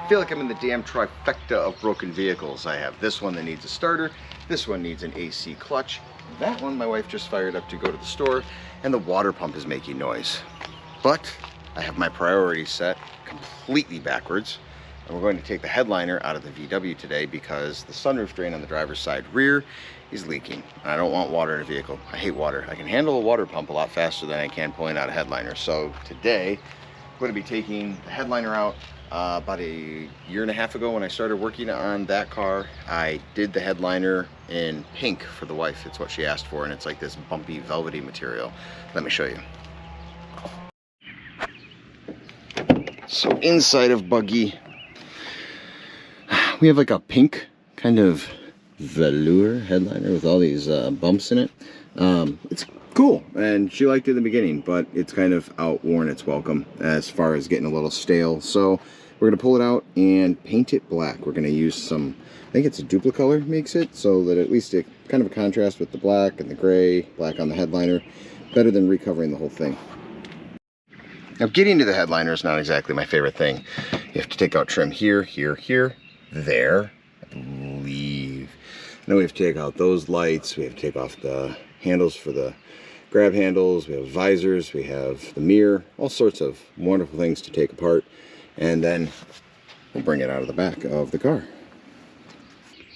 I feel like I'm in the damn trifecta of broken vehicles. I have this one that needs a starter, this one needs an AC clutch, that one my wife just fired up to go to the store, and the water pump is making noise. But I have my priorities set completely backwards, and we're going to take the headliner out of the VW today because the sunroof drain on the driver's side rear is leaking. I don't want water in a vehicle. I hate water. I can handle a water pump a lot faster than I can pulling out a headliner. So today I'm going to be taking the headliner out. About a year and a half ago when I started working on that car, I did the headliner in pink for the wife. It's what she asked for, and it's like this bumpy velvety material. Let me show you. So inside of Buggy, we have like a pink kind of velour headliner with all these bumps in it. It's cool, and she liked it in the beginning, but it's kind of outworn its welcome as far as getting a little stale. So we're going to pull it out and paint it black. We're going to use some, I think it's a Duplicolor makes it, so that at least it kind of a contrast with the black and the gray, black on the headliner, better than recovering the whole thing. Now getting to the headliner is not exactly my favorite thing. You have to take out trim here, here, here, there, I believe. Then we have to take out those lights, we have to take off the handles for the grab handles, we have visors, we have the mirror, all sorts of wonderful things to take apart, and then we'll bring it out of the back of the car.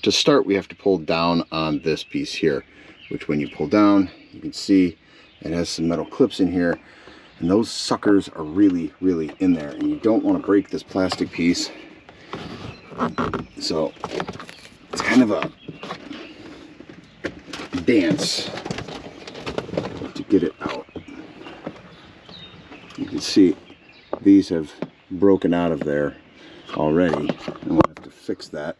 To start, we have to pull down on this piece here, which when you pull down, you can see it has some metal clips in here, and those suckers are really, really in there, and you don't want to break this plastic piece. So it's kind of a dance to get it out. You can see these have broken out of there already, and we'll have to fix that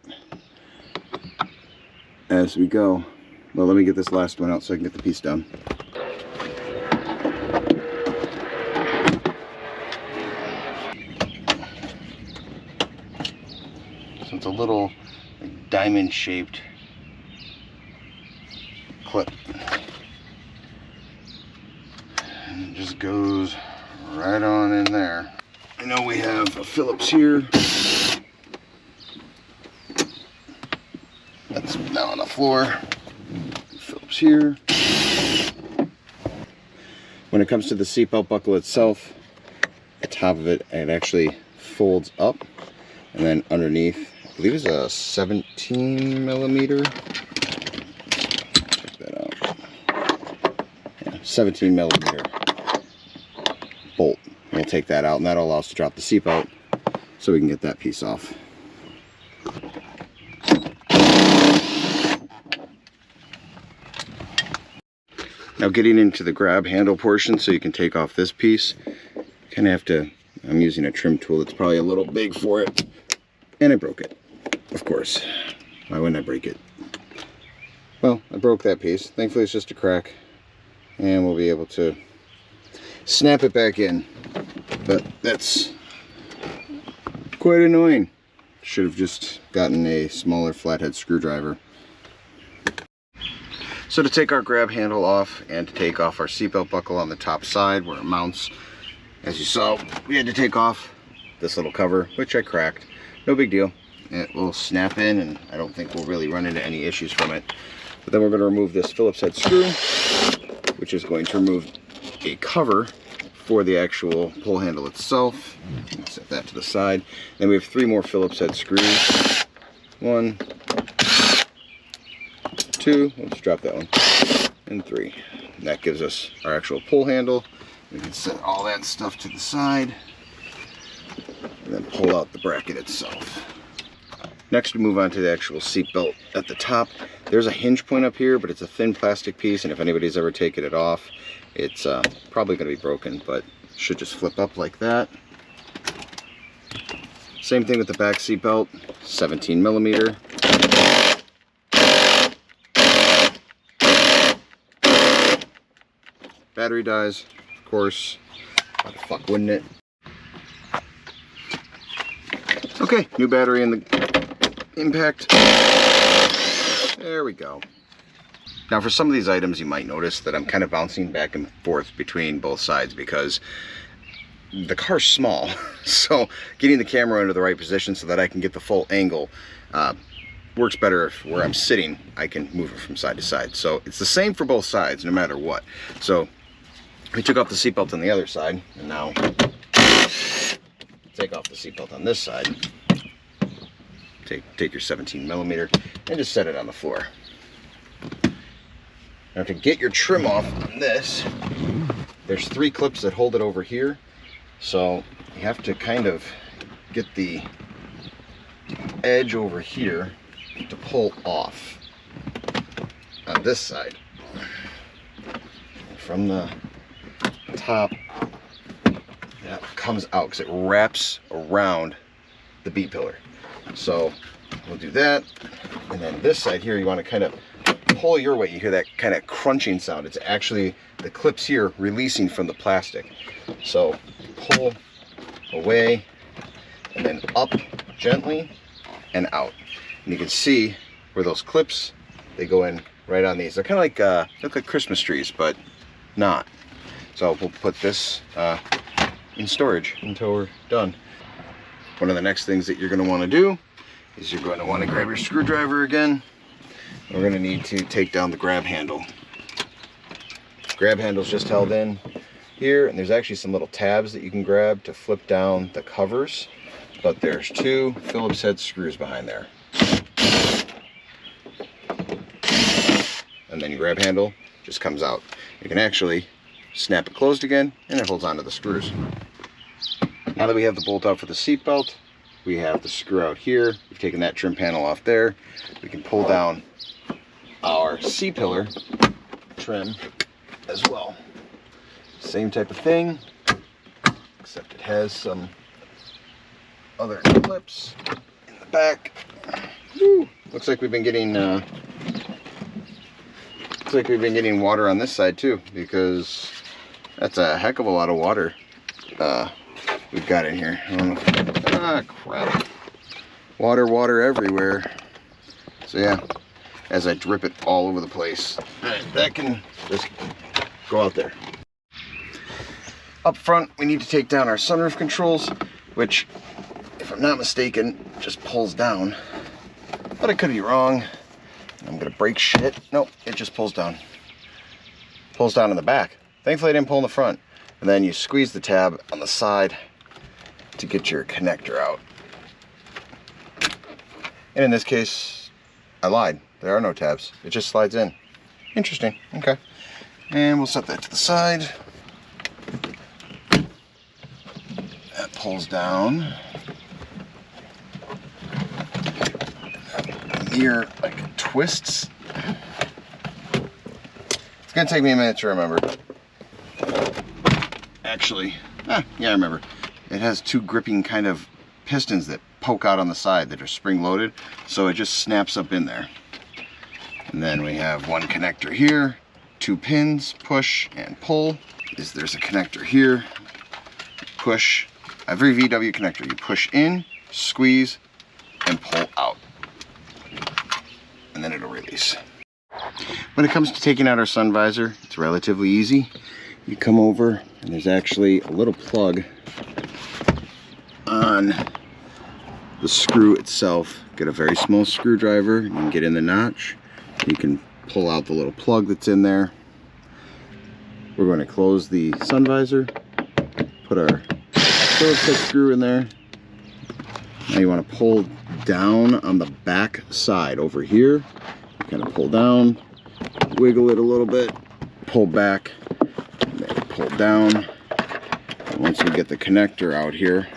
as we go. Well, let me get this last one out so I can get the piece done. So it's a little like, diamond shaped clip, and it just goes right on in there. I know we have a Phillips here that's now on the floor. Phillips here. When it comes to the seatbelt buckle itself, the top of it, it actually folds up, and then underneath, I believe it's a 17 millimeter. Check that out. Yeah, 17 millimeter bolt. We'll take that out, and that'll allow us to drop the seatbelt so we can get that piece off. Now getting into the grab handle portion, so you can take off this piece, kind of have to, I'm using a trim tool that's probably a little big for it, and I broke it. Of course, why wouldn't I break it? Well, I broke that piece. Thankfully it's just a crack, and we'll be able to snap it back in, but that's quite annoying. Should have just gotten a smaller flathead screwdriver. So to take our grab handle off and to take off our seatbelt buckle on the top side where it mounts, as you saw, we had to take off this little cover, which I cracked. No big deal. It will snap in, and I don't think we'll really run into any issues from it. But then we're going to remove this Phillips head screw, which is going to remove a cover for the actual pull handle itself. Set that to the side. Then we have 3 more Phillips head screws. 1, 2, let's drop that one, and 3. And that gives us our actual pull handle. We can set all that stuff to the side and then pull out the bracket itself. Next, we move on to the actual seat belt at the top. There's a hinge point up here, but it's a thin plastic piece, and if anybody's ever taken it off, it's probably going to be broken, but it should just flip up like that. Same thing with the back seat belt, 17 millimeter. Battery dies, of course. Why the fuck wouldn't it? Okay, new battery in the impact. There we go. Now for some of these items, you might notice that I'm kind of bouncing back and forth between both sides because the car's small, so getting the camera into the right position so that I can get the full angle works better if where I'm sitting I can move it from side to side. So it's the same for both sides no matter what. So we took off the seatbelt on the other side, and now take off the seatbelt on this side. Take your 17mm and just set it on the floor. Now to get your trim off on this, there's 3 clips that hold it over here. So you have to kind of get the edge over here to pull off on this side. From the top, that comes out because it wraps around the B-pillar. So we'll do that. And then this side here, you want to kind of pull your weight. You hear that kind of crunching sound. It's actually the clips here releasing from the plastic. So pull away and then up gently and out. And you can see where those clips, they go in right on these. They're kind of like look like Christmas trees, but not. So we'll put this in storage until we're done. One of the next things that you're going to want to do is you're going to want to grab your screwdriver again. We're going to need to take down the grab handle. Grab handle's just held in here, and there's actually some little tabs that you can grab to flip down the covers, but there's 2 Phillips head screws behind there. And then your grab handle just comes out. You can actually snap it closed again, and it holds onto the screws. Now that we have the bolt out for the seat belt, we have the screw out here. We've taken that trim panel off there. We can pull down our C-pillar trim as well. Same type of thing, except it has some other clips in the back. Woo. Looks like we've been getting water on this side too, because that's a heck of a lot of water we've got in here. I don't know. Ah, crap. Water everywhere. So yeah, as I drip it all over the place. Alright, that can just go out there. Up front, we need to take down our sunroof controls, which, if I'm not mistaken, just pulls down. But I could be wrong. I'm gonna break shit. Nope, it just pulls down. Pulls down in the back. Thankfully I didn't pull in the front. And then you squeeze the tab on the side to get your connector out. And in this case, I lied. There are no tabs. It just slides in. Interesting. Okay. And we'll set that to the side. That pulls down. Here, like, twists. It's gonna take me a minute to remember. Actually, yeah, I remember. It has 2 gripping kind of pistons that poke out on the side that are spring loaded, so it just snaps up in there. And then we have 1 connector here, 2 pins, push and pull. There's a connector here, push. Every VW connector, you push in, squeeze, and pull out. And then it'll release. When it comes to taking out our sun visor, it's relatively easy. You come over, and there's actually a little plug on the screw itself. Get a very small screwdriver, and you can get in the notch. You can pull out the little plug that's in there. We're going to close the sun visor, put our Phillips head screw in there. Now you want to pull down on the back side over here. Kind of pull down, wiggle it a little bit, pull back, and then pull down. And once we get the connector out here,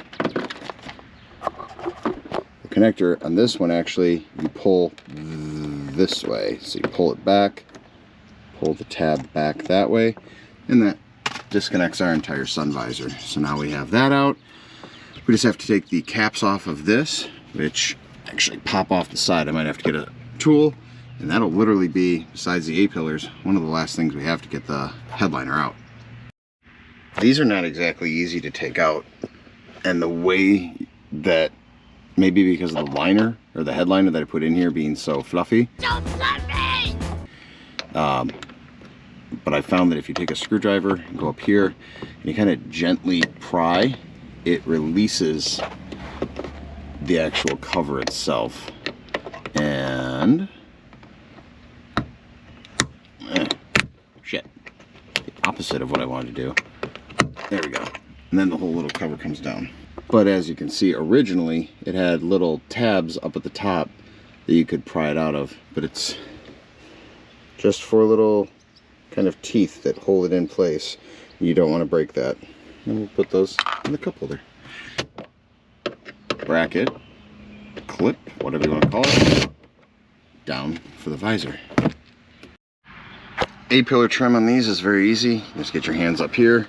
the connector on this one, actually, you pull this way. So you pull it back, pull the tab back that way, and that disconnects our entire sun visor. So now we have that out. We just have to take the caps off of this, which actually pop off the side. I might have to get a tool, and that'll literally be, besides the A-pillars, one of the last things we have to get the headliner out. These are not exactly easy to take out, and the way that, maybe because of the liner, or the headliner that I put in here being so fluffy. Don't flood me! but I found that if you take a screwdriver and go up here and you kind of gently pry, it releases the actual cover itself. And shit, the opposite of what I wanted to do. There we go. And then the whole little cover comes down. But as you can see, originally it had little tabs up at the top that you could pry it out of, but it's just 4 little kind of teeth that hold it in place. You don't want to break that. And we'll put those in the cup holder. Bracket, clip, whatever you want to call it, down for the visor. A-pillar trim on these is very easy. You just get your hands up here,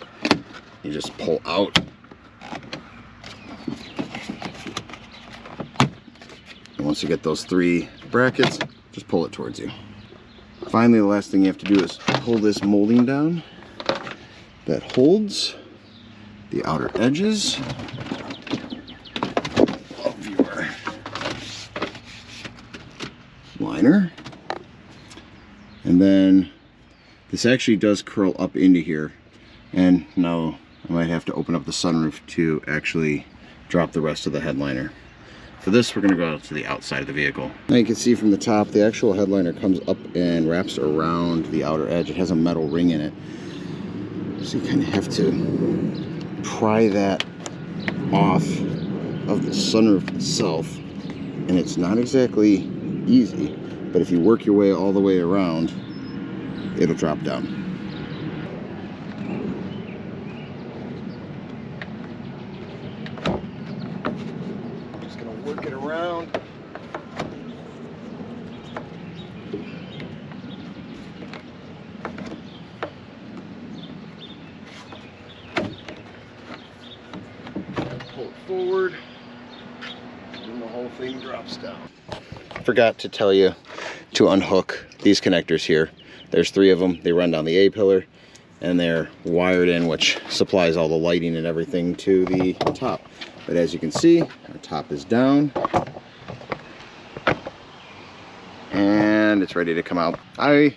you just pull out, and once you get those 3 brackets, just pull it towards you. Finally, the last thing you have to do is pull this molding down that holds the outer edges of your liner. And then this actually does curl up into here, and now I might have to open up the sunroof to actually drop the rest of the headliner. For this, we're going to go out to the outside of the vehicle. Now you can see from the top, the actual headliner comes up and wraps around the outer edge. It has a metal ring in it, so you kind of have to pry that off of the sunroof itself, and it's not exactly easy, but if you work your way all the way around, it'll drop down. Just gonna work it around. Pull it forward, and the whole thing drops down. Forgot to tell you to unhook these connectors here. There's 3 of them. They run down the A-pillar, and they're wired in, which supplies all the lighting and everything to the top. But as you can see, our top is down, and it's ready to come out. I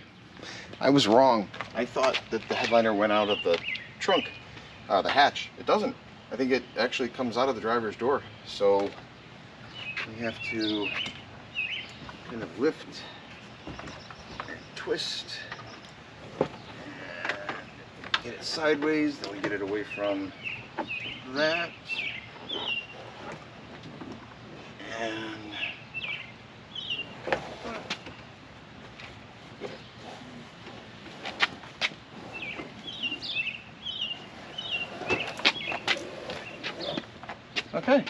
was wrong. I thought that the headliner went out of the trunk, the hatch. It doesn't. I think it actually comes out of the driver's door. So we have to kind of lift and twist and get it sideways, then we get it away from that, and okay,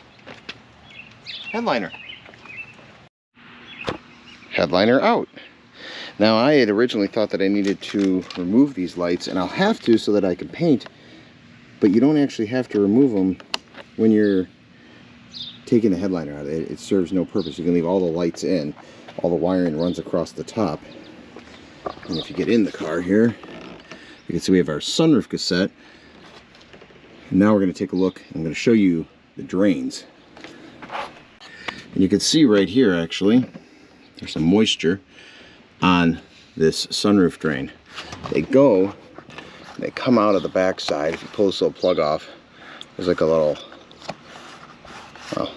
headliner. Headliner out. Now, I had originally thought that I needed to remove these lights, and I'll have to so that I can paint, but you don't actually have to remove them when you're taking the headliner out. It serves no purpose. You can leave all the lights in. All the wiring runs across the top. And if you get in the car here, you can see we have our sunroof cassette. And now we're going to take a look. I'm going to show you the drains. And you can see right here, actually, there's some moisture on this sunroof drain. They come out of the back side. If you pull this little plug off, there's like a little, well,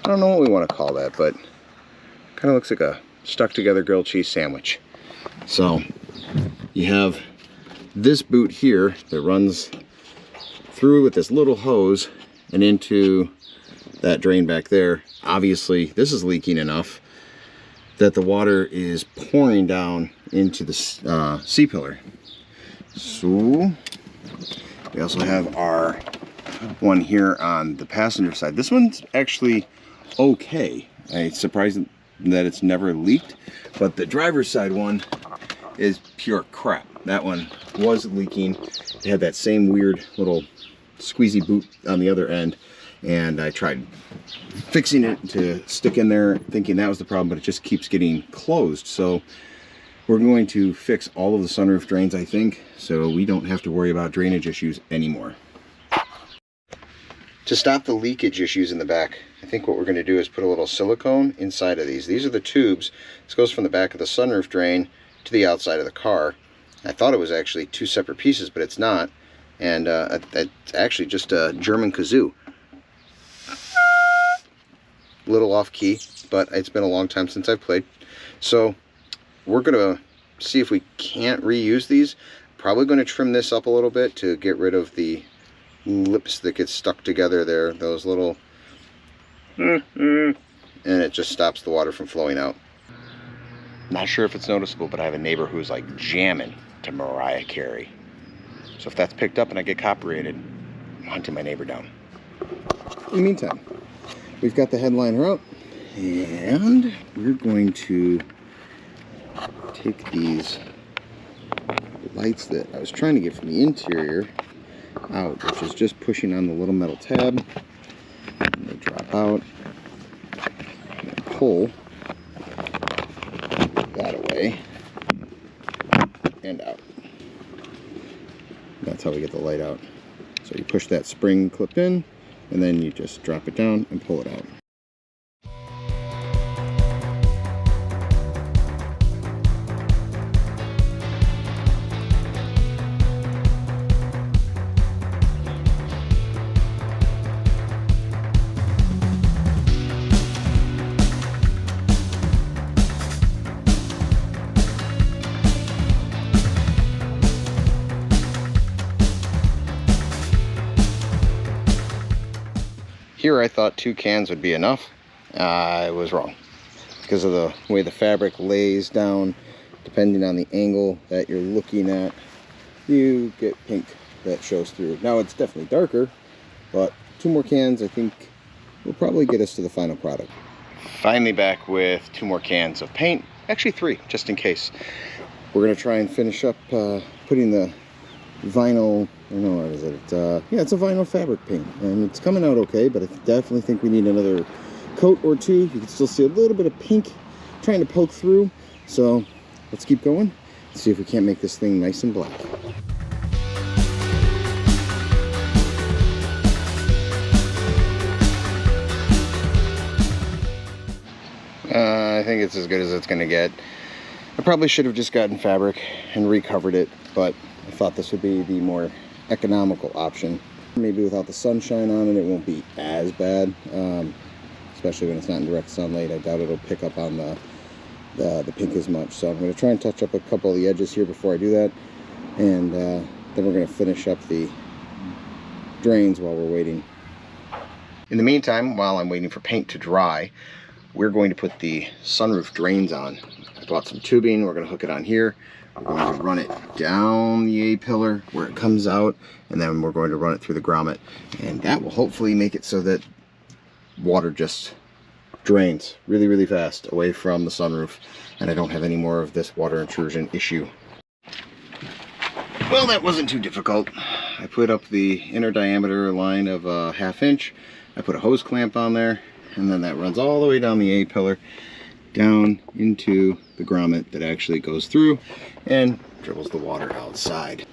I don't know what we want to call that, but kind of looks like a stuck together grilled cheese sandwich. So you have this boot here that runs through with this little hose and into that drain back there. Obviously this is leaking enough that the water is pouring down into the C-pillar. So we also have our one here on the passenger side. This one's actually okay. It's surprising that it's never leaked, but the driver's side one is pure crap. That one was leaking. It had that same weird little squeezy boot on the other end, and I tried fixing it to stick in there thinking that was the problem, but it just keeps getting closed. So we're going to fix all of the sunroof drains, I think, so we don't have to worry about drainage issues anymore. To stop the leakage issues in the back, I think what we're going to do is put a little silicone inside of these. These are the tubes. This goes from the back of the sunroof drain to the outside of the car, I thought it was actually 2 separate pieces, but it's not. And it's actually just a German kazoo. Little off key, but it's been a long time since I've played. So we're gonna see if we can't reuse these. Probably going to trim this up a little bit to get rid of the lips that get stuck together there, those little and it just stops the water from flowing out. Not sure if it's noticeable, but I have a neighbor who's like jamming to Mariah Carey. So if that's picked up and I get copyrighted, I'm hunting my neighbor down. In the meantime, we've got the headliner out, and we're going to take these lights that I was trying to get from the interior out, which is just pushing on the little metal tab, and they drop out and pull that away and out. That's how we get the light out. So you push that spring clip in, and then you just drop it down and pull it out. Here I thought 2 cans would be enough. I was wrong. Because of the way the fabric lays down, depending on the angle that you're looking at, you get pink that shows through. Now it's definitely darker, but 2 more cans I think will probably get us to the final product. Finally back with 2 more cans of paint. Actually 3, just in case. We're going to try and finish up putting the vinyl, I don't know what is it, yeah, it's a vinyl fabric paint, and it's coming out okay, but I definitely think we need another coat or 2. You can still see a little bit of pink trying to poke through, so let's keep going and see if we can't make this thing nice and black. I think it's as good as it's going to get. I probably should have just gotten fabric and recovered it, but I thought this would be the more economical option. Maybe without the sunshine on it, it won't be as bad, especially when it's not in direct sunlight. I doubt it'll pick up on the pink as much. So I'm going to try and touch up a couple of the edges here before I do that, and then we're going to finish up the drains while we're waiting. In the meantime, while I'm waiting for paint to dry, we're going to put the sunroof drains on. I bought some tubing. We're going to hook it on here. We're going to run it down the A-pillar where it comes out, and then we're going to run it through the grommet, and that will hopefully make it so that water just drains really, really fast away from the sunroof, and I don't have any more of this water intrusion issue. Well, that wasn't too difficult. I put up the inner diameter line of a 1/2 inch. I put a hose clamp on there, and then that runs all the way down the A-pillar down into the grommet that actually goes through and dribbles the water outside.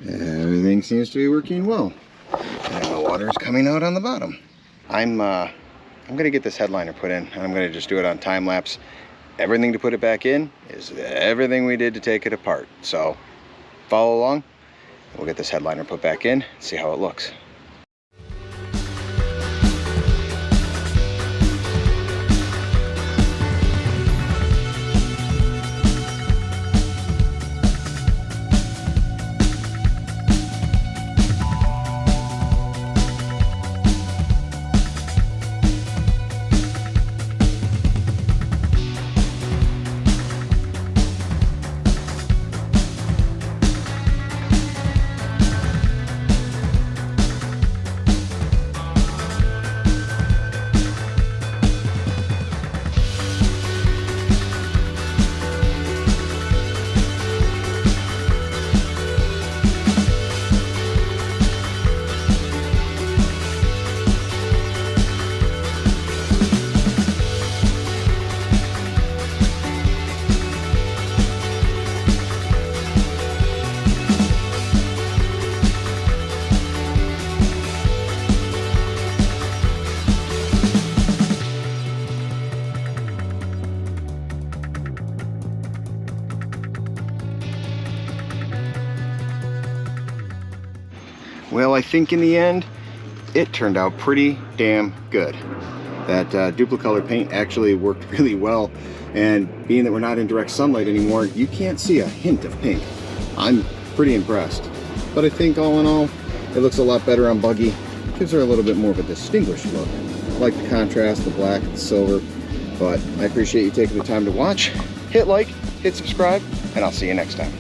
Everything seems to be working well, and the water is coming out on the bottom. I'm gonna get this headliner put in, and I'm gonna just do it on time lapse. Everything to put it back in is everything we did to take it apart. So follow along. We'll get this headliner put back in, see how it looks. Well, I think in the end, it turned out pretty damn good. That duplicolor paint actually worked really well, and being that we're not in direct sunlight anymore, you can't see a hint of pink. I'm pretty impressed. But I think all in all, it looks a lot better on buggy. Gives her a little bit more of a distinguished look. I like the contrast, the black, the silver. But I appreciate you taking the time to watch. Hit like, hit subscribe, and I'll see you next time.